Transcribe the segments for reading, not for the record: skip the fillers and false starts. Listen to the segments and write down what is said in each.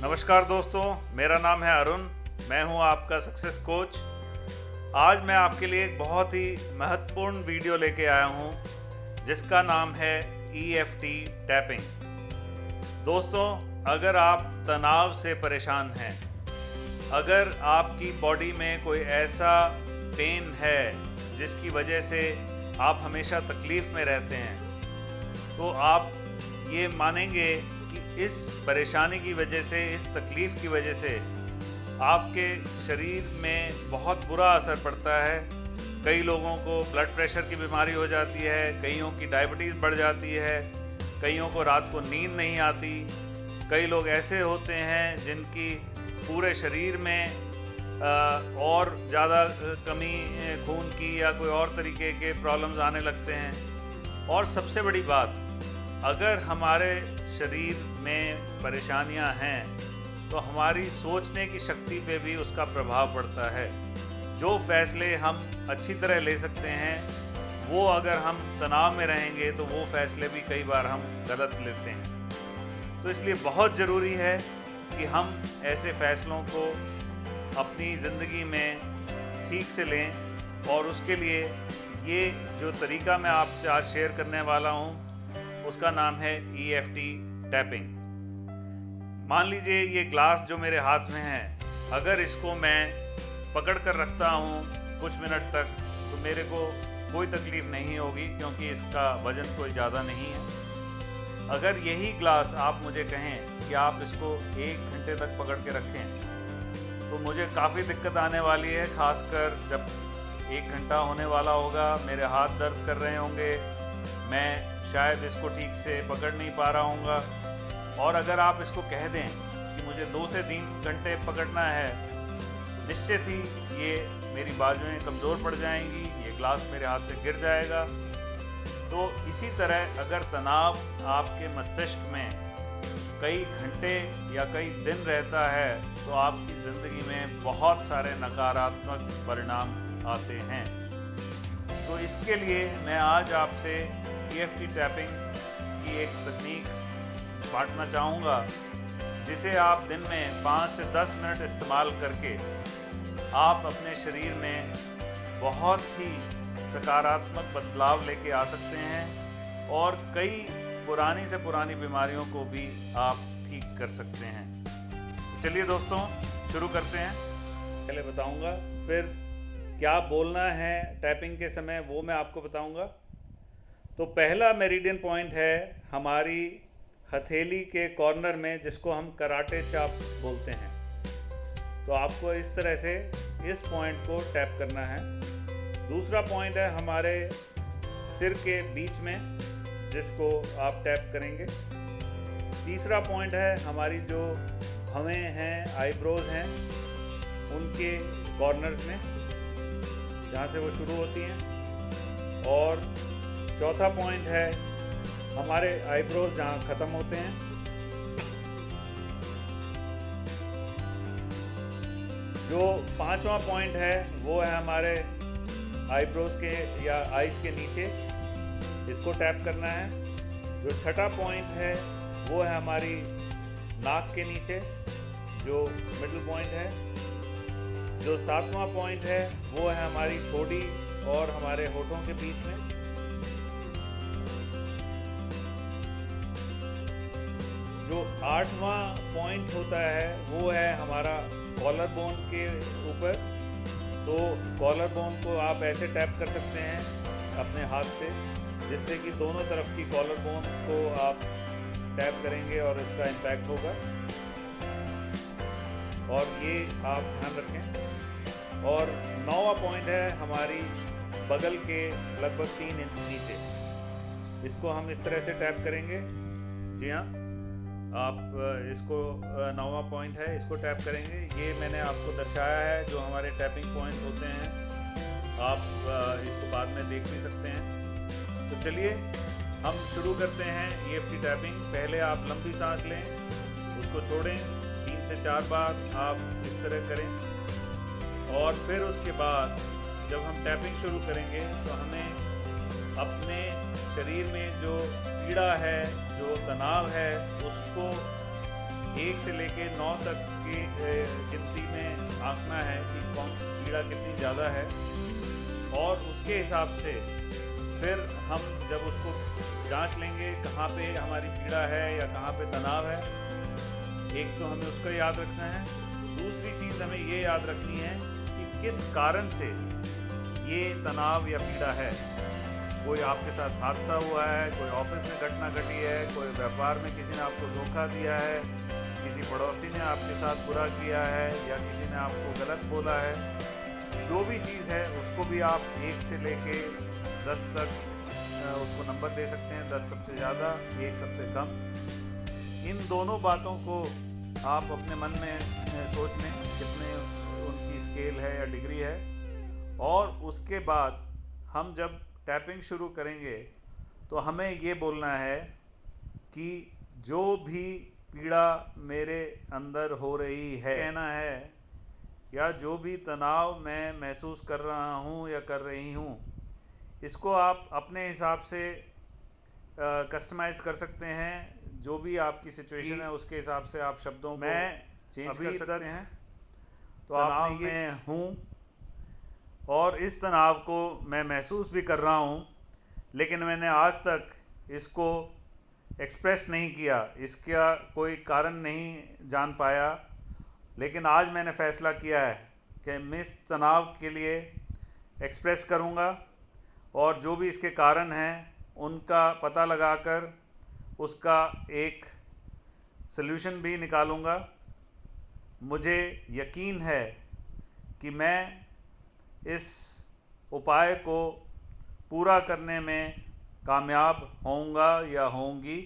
नमस्कार दोस्तों, मेरा नाम है अरुण। मैं हूं आपका सक्सेस कोच। आज मैं आपके लिए एक बहुत ही महत्वपूर्ण वीडियो लेके आया हूं जिसका नाम है EFT टैपिंग। दोस्तों, अगर आप तनाव से परेशान हैं, अगर आपकी बॉडी में कोई ऐसा पेन है जिसकी वजह से आप हमेशा तकलीफ में रहते हैं, तो आप ये मानेंगे कि इस परेशानी की वजह से, इस तकलीफ की वजह से आपके शरीर में बहुत बुरा असर पड़ता है। कई लोगों को ब्लड प्रेशर की बीमारी हो जाती है, कईयों की डायबिटीज़ बढ़ जाती है, कईयों को रात को नींद नहीं आती। कई लोग ऐसे होते हैं जिनकी पूरे शरीर में और ज़्यादा कमी खून की या कोई और तरीके के प्रॉब्लम्स आने लगते हैं। और सबसे बड़ी बात, अगर हमारे शरीर में परेशानियां हैं तो हमारी सोचने की शक्ति पे भी उसका प्रभाव पड़ता है। जो फैसले हम अच्छी तरह ले सकते हैं, वो अगर हम तनाव में रहेंगे तो वो फैसले भी कई बार हम गलत लेते हैं। तो इसलिए बहुत ज़रूरी है कि हम ऐसे फैसलों को अपनी ज़िंदगी में ठीक से लें। और उसके लिए ये जो तरीका मैं आपसे आज शेयर करने वाला हूँ उसका नाम है EFT टैपिंग। मान लीजिए ये ग्लास जो मेरे हाथ में है, अगर इसको मैं पकड़ कर रखता हूँ कुछ मिनट तक तो मेरे को कोई तकलीफ़ नहीं होगी, क्योंकि इसका वज़न कोई ज़्यादा नहीं है। अगर यही ग्लास आप मुझे कहें कि आप इसको 1 घंटे तक पकड़ के रखें तो मुझे काफ़ी दिक्कत आने वाली है, खासकर जब 1 घंटा होने वाला होगा, मेरे हाथ दर्द कर रहे होंगे, मैं शायद इसको ठीक से पकड़ नहीं पा रहा हूँगा। और अगर आप इसको कह दें कि मुझे 2 से 3 घंटे पकड़ना है, निश्चित ही ये मेरी बाजुएं कमज़ोर पड़ जाएंगी, ये ग्लास मेरे हाथ से गिर जाएगा। तो इसी तरह अगर तनाव आपके मस्तिष्क में कई घंटे या कई दिन रहता है तो आपकी ज़िंदगी में बहुत सारे नकारात्मक परिणाम आते हैं। तो इसके लिए मैं आज आपसे EFT टैपिंग की एक तकनीक बांटना चाहूँगा, जिसे आप दिन में 5 से 10 मिनट इस्तेमाल करके आप अपने शरीर में बहुत ही सकारात्मक बदलाव लेके आ सकते हैं और कई पुरानी से पुरानी बीमारियों को भी आप ठीक कर सकते हैं। तो चलिए दोस्तों, शुरू करते हैं। पहले बताऊंगा, फिर क्या बोलना है टैपिंग के समय वो मैं आपको बताऊंगा। तो पहला मेरिडियन पॉइंट है हमारी हथेली के कॉर्नर में, जिसको हम कराटे चाप बोलते हैं। तो आपको इस तरह से इस पॉइंट को टैप करना है। दूसरा पॉइंट है हमारे सिर के बीच में, जिसको आप टैप करेंगे। तीसरा पॉइंट है हमारी जो भवें हैं, आईब्रोज हैं, उनके कॉर्नर्स में, जहाँ से वो शुरू होती हैं। और चौथा पॉइंट है हमारे आईब्रोज जहाँ ख़त्म होते हैं। जो पांचवा पॉइंट है वो है हमारे आईब्रोज के या आईज के नीचे, इसको टैप करना है। जो छठा पॉइंट है वो है हमारी नाक के नीचे, जो मिडिल पॉइंट है। जो 7वां पॉइंट है वो है हमारी ठोड़ी और हमारे होठों के बीच में। जो 8वां पॉइंट होता है वो है हमारा कॉलर बोन के ऊपर। तो कॉलर बोन को आप ऐसे टैप कर सकते हैं अपने हाथ से, जिससे कि दोनों तरफ की कॉलर बोन को आप टैप करेंगे और इसका इम्पैक्ट होगा। और ये आप ध्यान रखें। और 9वां पॉइंट है हमारी बगल के लगभग 3 इंच नीचे, इसको हम इस तरह से टैप करेंगे। जी हाँ, आप इसको 9वां पॉइंट है, इसको टैप करेंगे। ये मैंने आपको दर्शाया है जो हमारे टैपिंग पॉइंट्स होते हैं। आप इसको बाद में देख भी सकते हैं। तो चलिए हम शुरू करते हैं EFT टैपिंग। पहले आप लंबी सांस लें, उसको छोड़ें, 3 से 4 बार आप इस तरह करें। और फिर उसके बाद जब हम टैपिंग शुरू करेंगे तो हमें अपने शरीर में जो पीड़ा है, जो तनाव है, उसको 1 से लेके 9 तक की गिनती में आंकना है कि कौन पीड़ा कितनी ज़्यादा है, और उसके हिसाब से फिर हम जब उसको जांच लेंगे कहाँ पे हमारी पीड़ा है या कहाँ पे तनाव है। एक तो हमें उसका याद रखना है, दूसरी चीज़ हमें ये याद रखनी है कि किस कारण से ये तनाव या पीड़ा है। कोई आपके साथ हादसा हुआ है, कोई ऑफिस में घटना घटी है, कोई व्यापार में किसी ने आपको धोखा दिया है, किसी पड़ोसी ने आपके साथ बुरा किया है, या किसी ने आपको गलत बोला है। जो भी चीज़ है उसको भी आप 1 से लेके 10 तक उसको नंबर दे सकते हैं। 10 सबसे ज़्यादा, 1 सबसे कम। इन दोनों बातों को आप अपने मन में सोच लें कितने उनकी स्केल है या डिग्री है, और उसके बाद हम जब टैपिंग शुरू करेंगे तो हमें ये बोलना है कि जो भी पीड़ा मेरे अंदर हो रही है, कहना है, या जो भी तनाव मैं महसूस कर रहा हूँ या कर रही हूँ, इसको आप अपने हिसाब से कस्टमाइज़ कर सकते हैं। जो भी आपकी सिचुएशन है उसके हिसाब से आप शब्दों में चेंज कर सकते हैं। तो तनाव में हूँ और इस तनाव को मैं महसूस भी कर रहा हूँ, लेकिन मैंने आज तक इसको एक्सप्रेस नहीं किया, इसका कोई कारण नहीं जान पाया। लेकिन आज मैंने फ़ैसला किया है कि मैं इस तनाव के लिए एक्सप्रेस करूँगा, और जो भी इसके कारण हैं उनका पता लगाकर उसका एक सल्यूशन भी निकालूँगा। मुझे यकीन है कि मैं इस उपाय को पूरा करने में कामयाब होऊंगा या होंगी।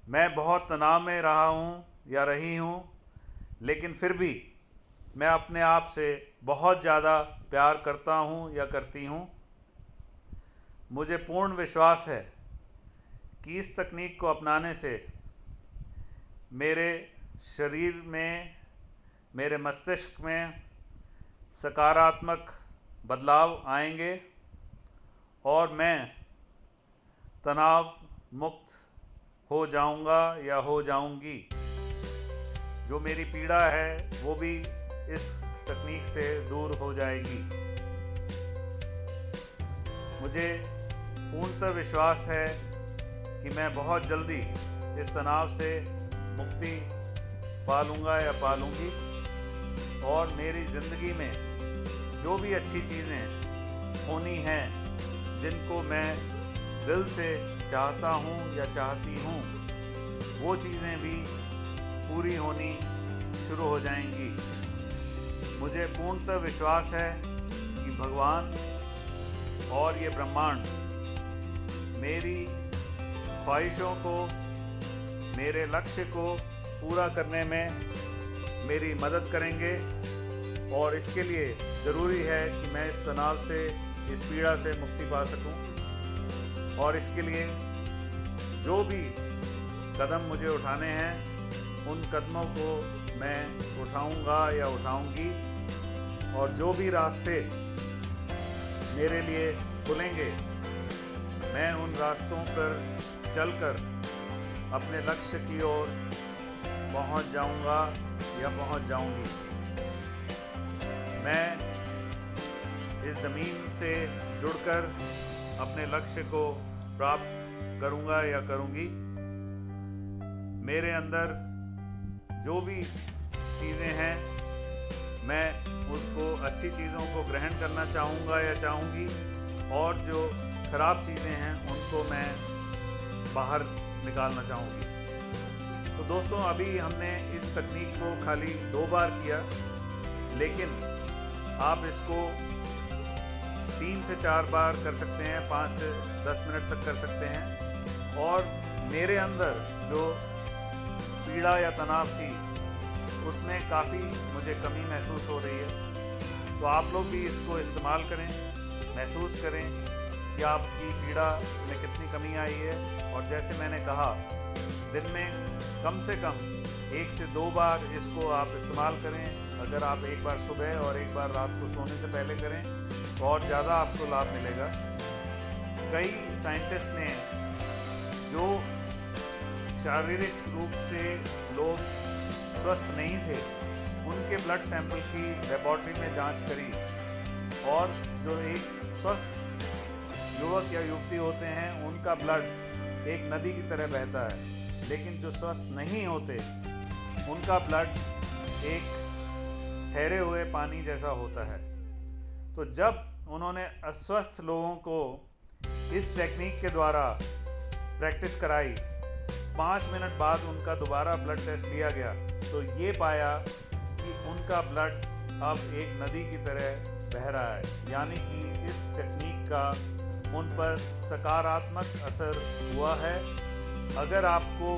मैं बहुत तनाव में रहा हूँ या रही हूँ, लेकिन फिर भी मैं अपने आप से बहुत ज़्यादा प्यार करता हूँ या करती हूँ। मुझे पूर्ण विश्वास है कि इस तकनीक को अपनाने से मेरे शरीर में, मेरे मस्तिष्क में सकारात्मक बदलाव आएंगे और मैं तनाव मुक्त हो जाऊंगा या हो जाऊंगी। जो मेरी पीड़ा है वो भी इस तकनीक से दूर हो जाएगी। मुझे पूर्णतः विश्वास है कि मैं बहुत जल्दी इस तनाव से मुक्ति पा लूँगा या पा लूँगी, और मेरी ज़िंदगी में जो भी अच्छी चीज़ें होनी हैं, जिनको मैं दिल से चाहता हूँ या चाहती हूँ, वो चीज़ें भी पूरी होनी शुरू हो जाएंगी। मुझे पूर्णतः विश्वास है कि भगवान और ये ब्रह्मांड मेरी ख्वाहिशों को, मेरे लक्ष्य को पूरा करने में मेरी मदद करेंगे, और इसके लिए ज़रूरी है कि मैं इस तनाव से, इस पीड़ा से मुक्ति पा सकूं। और इसके लिए जो भी कदम मुझे उठाने हैं, उन कदमों को मैं उठाऊंगा या उठाऊंगी, और जो भी रास्ते मेरे लिए खुलेंगे, मैं उन रास्तों पर चलकर अपने लक्ष्य की ओर पहुंच जाऊंगा या पहुंच जाऊंगी। मैं इस ज़मीन से जुड़कर अपने लक्ष्य को प्राप्त करूंगा या करूंगी। मेरे अंदर जो भी चीज़ें हैं, मैं उसको, अच्छी चीज़ों को ग्रहण करना चाहूँगा या चाहूँगी, और जो ख़राब चीज़ें हैं उनको मैं बाहर निकालना चाहूँगी। तो दोस्तों, अभी हमने इस तकनीक को खाली 2 बार किया, लेकिन आप इसको 3 से 4 बार कर सकते हैं, 5 से 10 मिनट तक कर सकते हैं। और मेरे अंदर जो पीड़ा या तनाव थी, उसमें काफ़ी मुझे कमी महसूस हो रही है। तो आप लोग भी इसको इस्तेमाल करें, महसूस करें कि आपकी पीड़ा में कितनी कमी आई है। और जैसे मैंने कहा, दिन में कम से कम 1 से 2 बार इसको आप इस्तेमाल करें। अगर आप एक बार सुबह और एक बार रात को सोने से पहले करें तो और ज़्यादा आपको लाभ मिलेगा। कई साइंटिस्ट ने जो शारीरिक रूप से लोग स्वस्थ नहीं थे, उनके ब्लड सैंपल की लेबोरेटरी में जांच करी और जो एक स्वस्थ युवक या युवती होते हैं उनका ब्लड एक नदी की तरह बहता है, लेकिन जो स्वस्थ नहीं होते उनका ब्लड एक ठहरे हुए पानी जैसा होता है। तो जब उन्होंने अस्वस्थ लोगों को इस टेक्निक के द्वारा प्रैक्टिस कराई, 5 मिनट बाद उनका दोबारा ब्लड टेस्ट लिया गया तो ये पाया कि उनका ब्लड अब एक नदी की तरह बह रहा है, यानी कि इस टेक्निक का उन पर सकारात्मक असर हुआ है। अगर आपको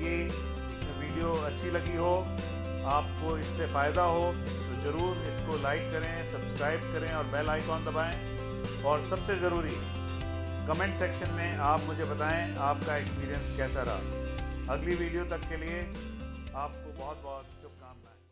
ये वीडियो अच्छी लगी हो, आपको इससे फ़ायदा हो, तो ज़रूर इसको लाइक करें, सब्सक्राइब करें और बेल आइकॉन दबाएं। और सबसे ज़रूरी, कमेंट सेक्शन में आप मुझे बताएं आपका एक्सपीरियंस कैसा रहा। अगली वीडियो तक के लिए आपको बहुत बहुत शुभकामनाएं।